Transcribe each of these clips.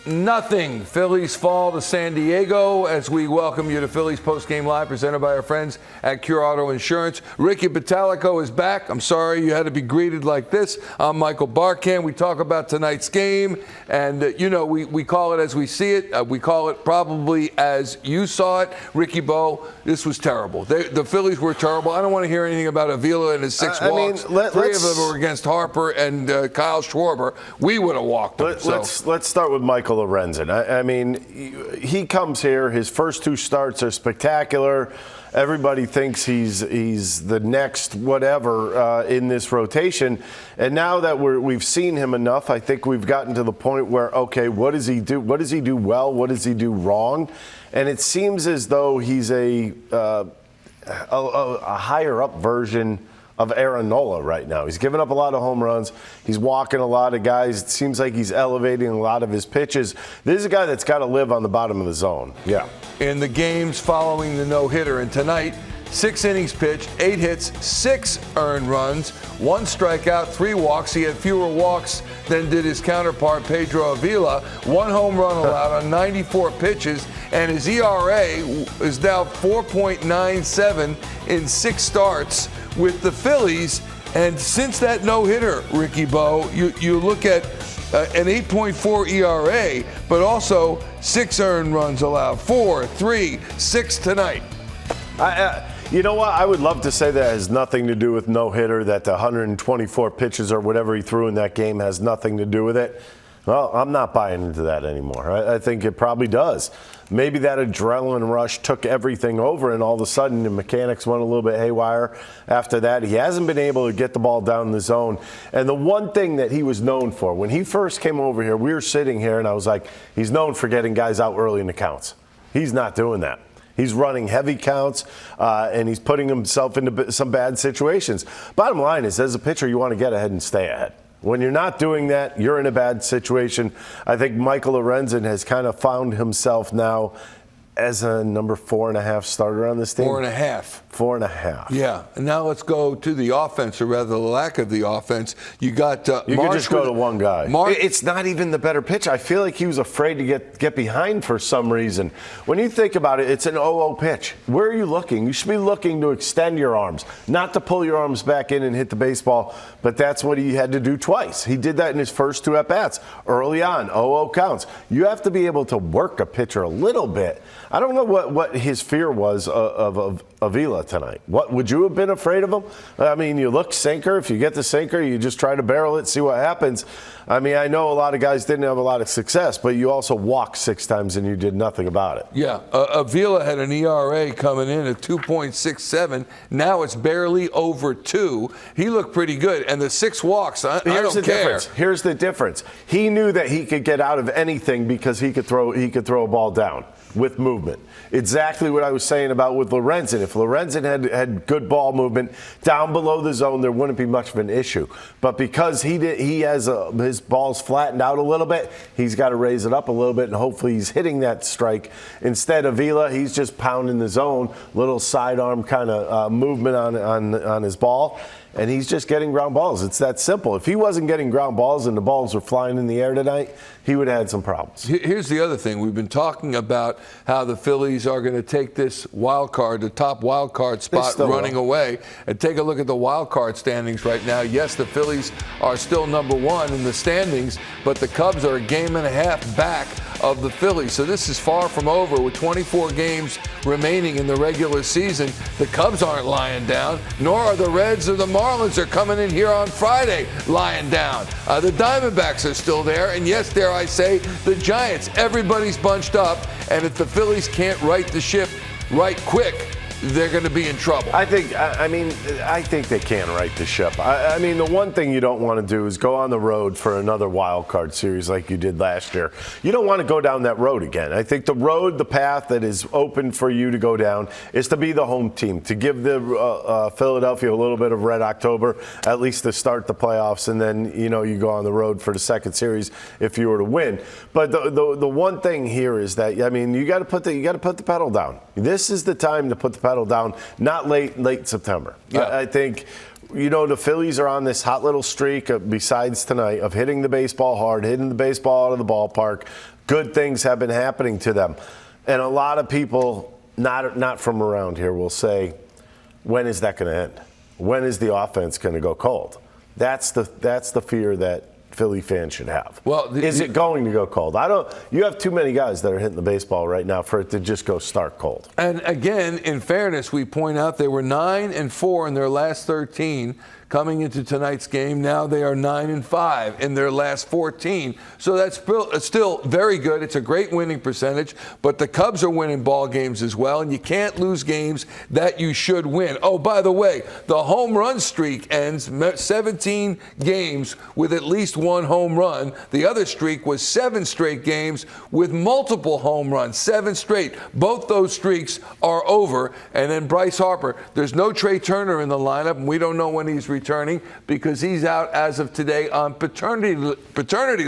0-0. Phillies fall to San Diego as we welcome you to Phillies Postgame Live, presented by our friends at Cure Auto Insurance. Ricky Pitalico is back. I'm sorry you had to be greeted like this. I'm Michael Barkan. We talk about tonight's game, and we call it as we see it. We call it probably as you saw it. Ricky Bo, this was terrible. The Phillies were terrible. I don't want to hear anything about Avila and his six walks. Three of them were against Harper and Kyle Schwarber. We would have walked them. Let's start with Michael Lorenzen. I mean, he comes here. His first two starts are spectacular. Everybody thinks he's the next whatever in this rotation. And now that we've seen him enough, I think we've gotten to the point where, okay, what does he do? What does he do well? What does he do wrong? And it seems as though he's a higher up version of Aaron Nola right now. He's giving up a lot of home runs. He's walking a lot of guys. It seems like he's elevating a lot of his pitches. This is a guy that's got to live on the bottom of the zone. Yeah. In the games following the no-hitter, and tonight, 6 innings pitched, 8 hits, 6 earned runs, 1 strikeout, 3 walks. He had fewer walks than did his counterpart Pedro Avila. 1 home run allowed on 94 pitches, and his ERA is now 4.97 in 6 starts with the Phillies. And since that no-hitter, Ricky Bo, you look at an 8.4 ERA, but also 6 earned runs allowed, 4, 3, 6 tonight. You know what? I would love to say that has nothing to do with no-hitter, that the 124 pitches or whatever he threw in that game has nothing to do with it. Well, I'm not buying into that anymore. I think it probably does. Maybe that adrenaline rush took everything over, and all of a sudden the mechanics went a little bit haywire after that. He hasn't been able to get the ball down the zone. And the one thing that he was known for, when he first came over here, we were sitting here, and I was like, he's known for getting guys out early in the counts. He's not doing that. He's running heavy counts, and he's putting himself into some bad situations. Bottom line is, as a pitcher, you want to get ahead and stay ahead. When you're not doing that, you're in a bad situation. I think Michael Lorenzen has kind of found himself now as a number 4.5 starter on this team. 4.5. 4.5. Yeah. And now let's go to the offense, or rather the lack of the offense. You got you could just go to one guy. It's not even the better pitch. I feel like he was afraid to get behind for some reason. When you think about it, it's an 0-0 pitch. Where are you looking? You should be looking to extend your arms, not to pull your arms back in and hit the baseball. But that's what he had to do twice. He did that in his first 2 at-bats early on, 0-0 counts. You have to be able to work a pitcher a little bit. I don't know what his fear was of Avila tonight. What would you have been afraid of him? I mean, you look sinker. If you get the sinker, you just try to barrel it, see what happens. I mean, I know a lot of guys didn't have a lot of success, but you also walked 6 times and you did nothing about it. Yeah, Avila had an ERA coming in at 2.67. Now it's barely over 2. He looked pretty good, and the 6 walks. I don't care. Here's the difference. He knew that he could get out of anything because he could throw a ball down with movement. Exactly what I was saying about with Lorenzen. If Lorenzen had good ball movement down below the zone, there wouldn't be much of an issue. But because he has his ball's flattened out a little bit, he's got to raise it up a little bit, and hopefully he's hitting that strike. Instead of Avila, he's just pounding the zone, little sidearm kind of movement on his ball, and he's just getting ground balls. It's that simple. If he wasn't getting ground balls and the balls were flying in the air tonight, he would have had some problems. Here's the other thing. We've been talking about how the Phillies are going to take this wild card, the top wild card spot running away. And take a look at the wild card standings right now. Yes, the Phillies are still number 1 in the standings, but the Cubs are a game and a half back of the Phillies. So this is far from over. With 24 games remaining in the regular season, the Cubs aren't lying down, nor are the Reds or the Marlins. Are coming in here on Friday lying down. The Diamondbacks are still there, and yes, dare I say, the Giants. Everybody's bunched up, and if the Phillies can't right the ship right quick, they're going to be in trouble. I think they can right the ship. I mean, the one thing you don't want to do is go on the road for another wild card series like you did last year. You don't want to go down that road again. I think the path that is open for you to go down is to be the home team, to give the Philadelphia a little bit of red October, at least to start the playoffs, and then you go on the road for the second series if you were to win. But the one thing here is that you got to put the pedal down. This is the time to put the pedal down, not late September. Yeah. I think, the Phillies are on this hot little streak, besides tonight, of hitting the baseball hard, hitting the baseball out of the ballpark, good things have been happening to them. And a lot of people, not from around here, will say, when is that going to end? When is the offense going to go cold? That's the fear that Philly fans should have. Well, is it going to go cold? You have too many guys that are hitting the baseball right now for it to just go stark cold. And again, in fairness, we point out they were 9-4 in their last 13 coming into tonight's game. Now they are 9-5 in their last 14. So that's still very good. It's a great winning percentage, but the Cubs are winning ball games as well, and you can't lose games that you should win. Oh, by the way, the home run streak ends 17 games with at least one home run. The other streak was 7 straight games with multiple home runs, 7 straight. Both those streaks are over. And then Bryce Harper, there's no Trey Turner in the lineup, and we don't know when he's returning because he's out as of today on paternity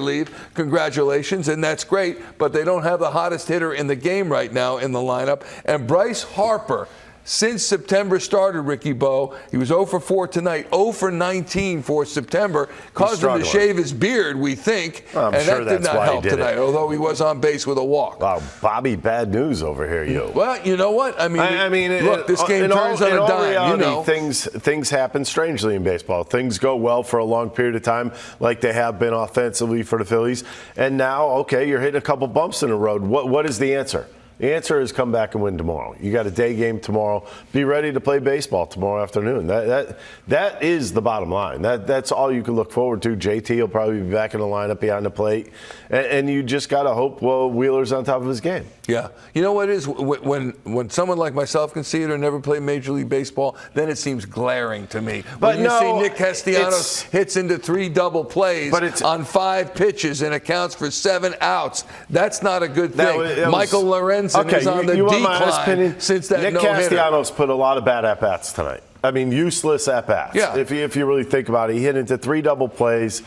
leave. Congratulations, and that's great, but they don't have the hottest hitter in the game right now in the lineup. And Bryce Harper, since September started, Ricky Bo, he was 0 for 4 tonight, 0 for 19 for September, caused him to shave his beard, we think, and sure that did not help tonight, although he was on base with a walk. Wow, Bobby, bad news over here, you. Well, you know what? I mean, look, this game turns on a dime. Reality, you know, things happen strangely in baseball. Things go well for a long period of time, like they have been offensively for the Phillies, and now, okay, you're hitting a couple bumps in the road. What is the answer? The answer is come back and win tomorrow. You got a day game tomorrow. Be ready to play baseball tomorrow afternoon. That is the bottom line. That's all you can look forward to. JT will probably be back in the lineup behind the plate. And you just got to hope, well, Wheeler's on top of his game. Yeah. You know what it is? When someone like myself can see it or never play Major League Baseball, then it seems glaring to me. But when you see Nick Castellanos hits into 3 double plays on 5 pitches and accounts for 7 outs, that's not a good thing. Michael Lorenzen is on the decline since that no-hitter. Nick Castellanos put a lot of bad at-bats tonight. I mean, useless at-bats. Yeah. If you really think about it. He hit into 3 double plays.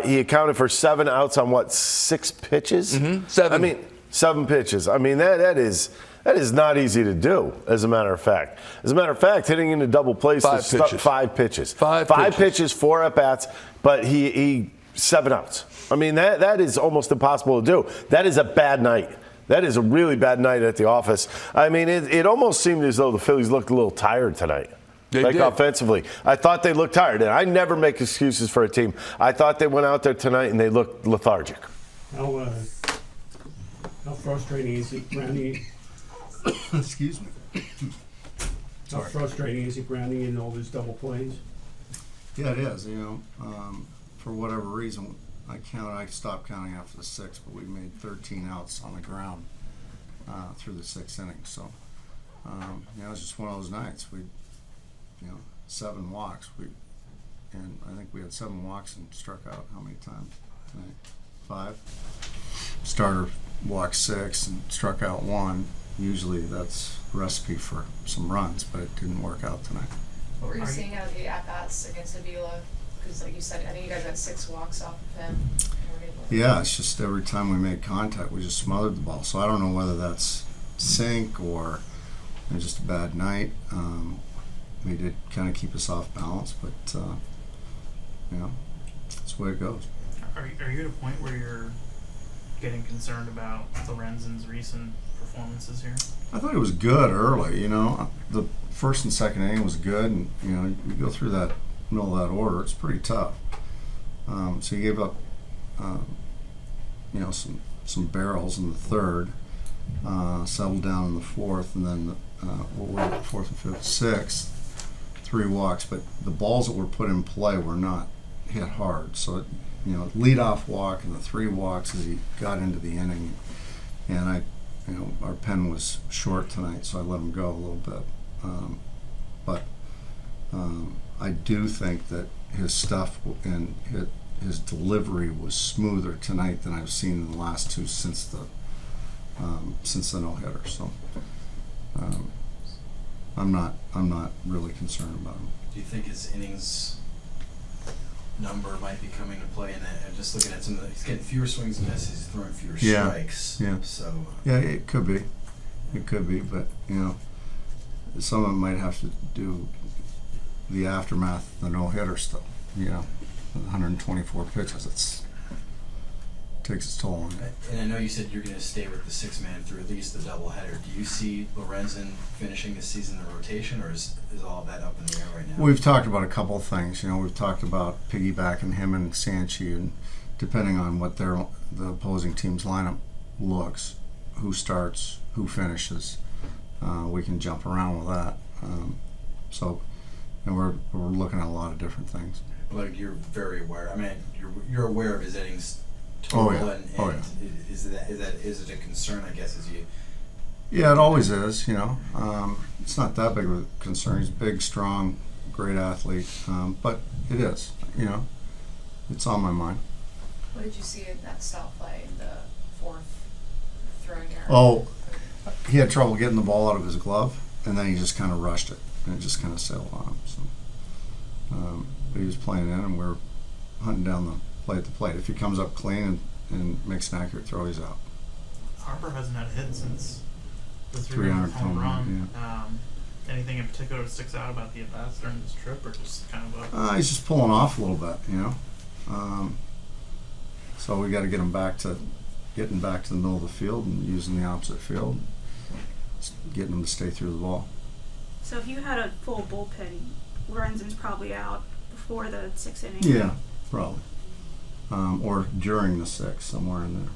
He accounted for 7 outs on, 6 pitches? Mm-hmm. 7. I mean, 7 pitches. I mean, that is not easy to do, as a matter of fact. As a matter of fact, hitting into double plays 5 pitches. 5 pitches. 5 pitches, 4 at-bats, but he 7 outs. I mean, that is almost impossible to do. That is a bad night. That is a really bad night at the office. I mean, it almost seemed as though the Phillies looked a little tired tonight. They did. Offensively. I thought they looked tired. And I never make excuses for a team. I thought they went out there tonight and they looked lethargic. How frustrating is it grounding? Excuse me. How frustrating is it grounding in all these double plays? Yeah, it is. For whatever reason, I stopped counting after the 6th, but we made 13 outs on the ground through the 6th inning. So, it was just one of those nights. We, 7 walks. And I think we had 7 walks and struck out how many times tonight? 5. Starter walked 6 and struck out 1. Usually that's a recipe for some runs, but it didn't work out tonight. What were you seeing out of the at-bats against Avila? Because like you said, I think you guys got 6 walks off of him. Yeah, it's just every time we made contact, we just smothered the ball. So I don't know whether that's sink or just a bad night. We did kind of keep us off balance, but that's the way it goes. Are you at a point where you're getting concerned about Lorenzen's recent performances here? I thought he was good early. The first and second inning was good, and you go through that middle of that order, it's pretty tough. So he gave up, some barrels in the 3rd, settled down in the 4th, and then what were the 4th and 5th, 6th, 3 walks. But the balls that were put in play were not hit hard. So, leadoff walk and the 3 walks as he got into the inning, and our pen was short tonight, so I let him go a little bit. But I do think that his stuff and his delivery was smoother tonight than I've seen in the last 2 since the no-hitter. So I'm not really concerned about him. Do you think his innings number might be coming to play in that? I'm just looking at he's getting fewer swings and misses, he's throwing fewer strikes. Yeah. So yeah, it could be, but some of them might have to do the aftermath of the no-hitter still. 124 pitches. takes its toll on you. And I know you said you're going to stay with the 6-man through at least the doubleheader. Do you see Lorenzen finishing the season in the rotation, or is all that up in the air right now? We've talked about a couple of things. We've talked about piggybacking him and Sanchi, and depending on what the opposing team's lineup looks, who starts, who finishes, we can jump around with that. And we're looking at a lot of different things. Like, you're very aware. I mean, you're aware of his innings total, and is it a concern? I guess Yeah, it always is. It's not that big of a concern. He's big, strong, great athlete, but it is. It's on my mind. What did you see in that stop play in the fourth throwing error? Oh, he had trouble getting the ball out of his glove, and then he just kind of rushed it, and it just kind of sailed on him. So, but he was playing in, and we're hunting down the play at the plate. If he comes up clean and makes an accurate throw, he's out. Harper hasn't had a hit since the 300 home run. yeah. Anything in particular that sticks out about the at-bats during this trip, or just kind of He's just pulling off a little bit, so we got to getting back to the middle of the field and using the opposite field, getting him to stay through the ball. So if you had a full bullpen, Lorenzen's probably out before the 6th inning. Yeah, probably. Or during the 6th, somewhere in there.